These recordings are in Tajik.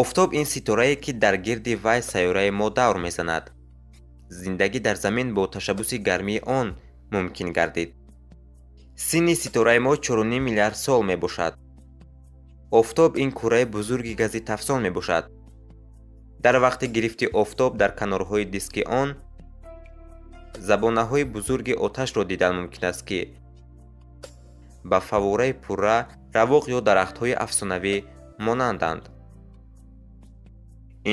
офтоб ин ситорае ки дар гирди вай сайёраи мо давр мезанад. зиндагӣ дар замин бо ташаббуси гармии он мумкин гардид. синни ситораи мо 4.5 миллиард сол мебошад. офтоб ин кураи бузурги гази тафсон мебошад. дар вақти гирифти офтоб дар канорҳои диски он забонаҳои бузурги оташро дидан мумкин аст ки ба фаввораи пурра, равоқ ё дарахтҳои афсонавӣ монанданд.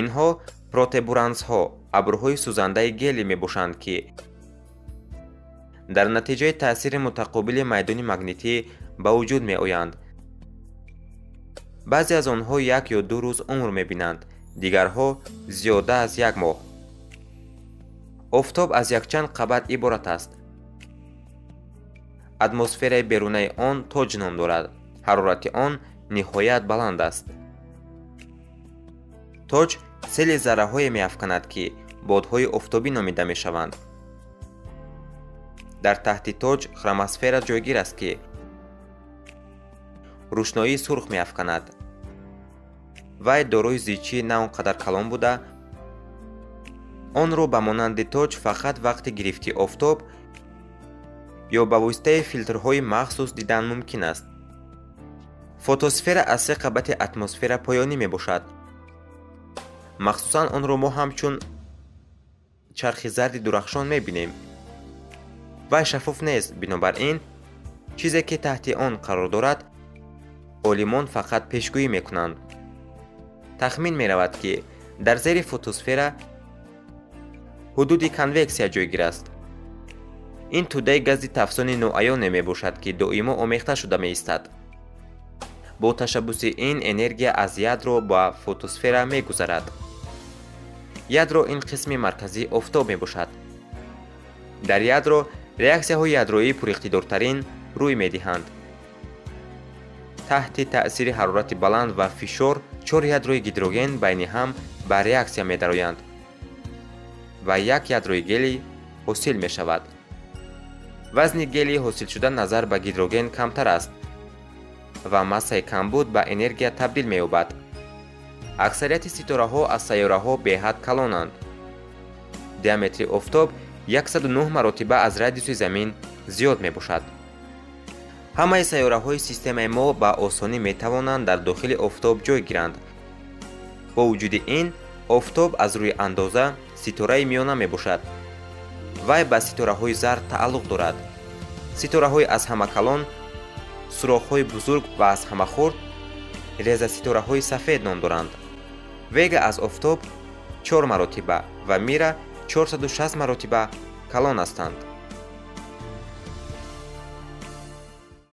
инҳо протебурансҳо, абрҳои сӯзандаи гелӣ мебошанд ки дар натиҷаи таъсири мутақобили майдони магнитӣ ба вуҷуд меоянд. баъзе аз онҳо 1 ё 2 рӯз умр мебинанд, дигарҳо зиёда аз 1 моҳ. офтоб аз якчанд қабат иборат аст. атмосфераи берунаи он тоҷ ном дорад. ҳарорати он ниҳоят баланд аст. тоҷ сели зарраҳое меафканад ки бодҳои офтобӣ номида мешаванд. дар таҳти тоҷ хромосфера ҷойгир аст ки рӯшноии сурх меафканад. вай дорои зичии на он қадар калон буда, онро ба монанди тоҷ фақат вақти гирифти офтоб ё ба воситаи филтрҳои махсус дидан мумкин аст. фотосфера аз 3 қабати атмосфера поёнӣ мебошад. махсусан онро мо ҳамчун чархи зарди дурахшон мебинем. вай шаффоф нест, бинобар ин чизе ки таҳти он қарор дорад, олимон фақат пешгӯӣ мекунанд. тахмин меравад ки дар зери фотосфера ҳудуди конвексия ҷойгир аст. ин тӯдаи гази тафсони ноаёне мебошад ки доимо омехта шуда меистад. бо ташаббуси ин энергия аз ядро ба фотосфера мегузарад. ядро ин қисми марказии офтоб мебошад. дар ядро реаксияҳои ядроии пуриқтидортарин рӯй медиҳанд. таҳти таъсири ҳарорати баланд ва фишор 4 ядрои гидроген байни ҳам ба реаксия медароянд ва 1 ядрои гелий ҳосил мешавад. вазни гелии ҳосилшуда назар ба гидроген камтар аст ва массаи камбуд ба энергия табдил меёбад. аксарияти ситораҳо аз сайёраҳо беҳад калонанд. диаметри офтоб 109 маротиба аз радиуси замин зиёд мебошад. ҳамаи сайёраҳои системаи мо ба осонӣ метавонанд дар дохили офтоб ҷой гиранд. бо вуҷуди ин, офтоб аз рӯи андоза ситораи миёна мебошад. вай ба ситораҳои зард тааллуқ дорад. ситораҳои аз ҳама калон, сурохҳои бузург ва аз ҳама хурд резаситораҳои сафед ном доранд. вега аз офтоб 4 маротиба ва мира 460 маротиба калон ҳастанд.